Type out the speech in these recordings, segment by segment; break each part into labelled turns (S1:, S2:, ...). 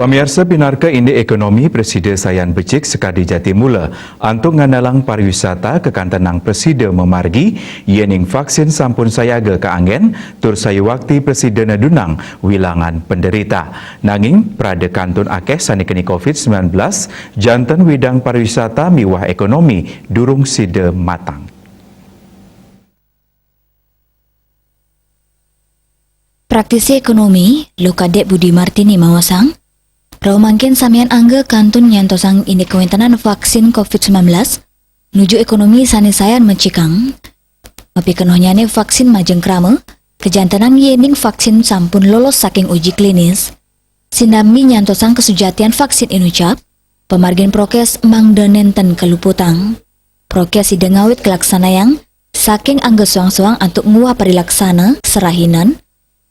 S1: Pemirsa binarka ini ekonomi Presiden Sayan Becik sekadi jati mula untuk nganalang pariwisata kekantenang Presiden memargi yening vaksin sampun sayaga ke angin tur sayu waktu Presiden adunang wilangan penderita. Nanging prade kantun akeh sanikeni COVID-19 janten widang pariwisata miwah ekonomi durung side matang.
S2: Praktisi ekonomi Lokadek Budi Martini mawasang Rau mangkin samian angga kantun nyantosang ini kewentenan vaksin COVID-19 nuju ekonomi sanisayan mencikang mapi kenohnyane vaksin majeng krame kejantanang yening vaksin sampun lolos saking uji klinis sinami nyantosang kesujatian vaksin inucap pemargin prokes mangdanenten keluputang prokes idengawit kelaksanayang saking angga suang-suang antuk nguah perilaksana serahinan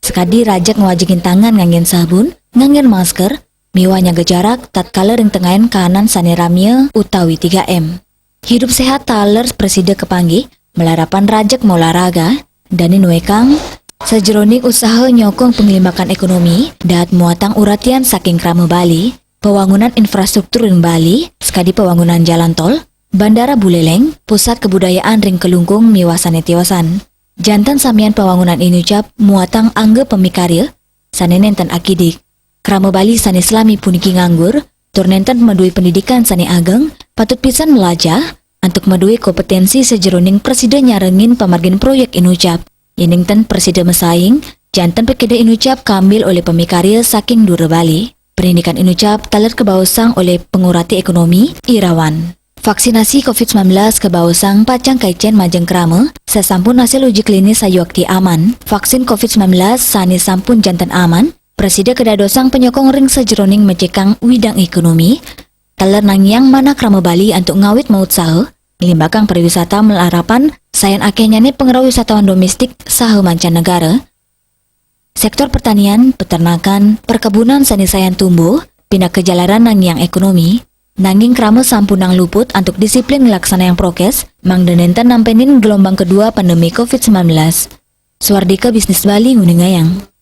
S2: sekadi rajak ngewajingin tangan ngangin sabun ngangin masker miwanya gejarak tatkala ring tengayan kanan saneramia utawi 3M. Hidup sehat taler presiden kepanggih melarapan rajak olahraga dan nuekang sejeroning usaha nyokong penglimakan ekonomi daat muatang uratian saking krame Bali, pewangunan infrastruktur ring Bali, sekadi pewangunan jalan tol, bandara Buleleng, pusat kebudayaan ring Kelungkung miwasan etiwasan. Jantan samian pewangunan inucap muatang angge pemikarya sanenenten akidik. Krama Bali sani Islami puniki nganggur, turnenten madui pendidikan sani ageng, patut pisan melajah, untuk madui kompetensi sejeroning presiden nyarengin pamargin proyek inucap. Yeningten presiden mesaing, jantan pekeda inucap kambil oleh pemikarya saking Dura Bali. Pendidikan inucap taler kebausang oleh pengurati ekonomi, Irawan. Vaksinasi COVID-19 kebausang pacang kaicen majeng krama, sesampun hasil uji klinis sayuakti aman. Vaksin COVID-19 sani sampun jantan aman, Presiden kedadosang penyokong ring sejeroning mecekang widang ekonomi, taler nangyang mana krama Bali untuk ngawit maut sahe, limbakang pariwisata melarapan sayan akenyane pengerau wisatawan domestik sahe mancanegara. Sektor pertanian, peternakan, perkebunan sani sayan tumbuh, pindah kejalaran nangyang ekonomi, nanging krama sampunang luput untuk disiplin ngelaksana yang prokes, mangdenenten nampenin gelombang kedua pandemi COVID-19. Suardika Bisnis Bali nguningayang.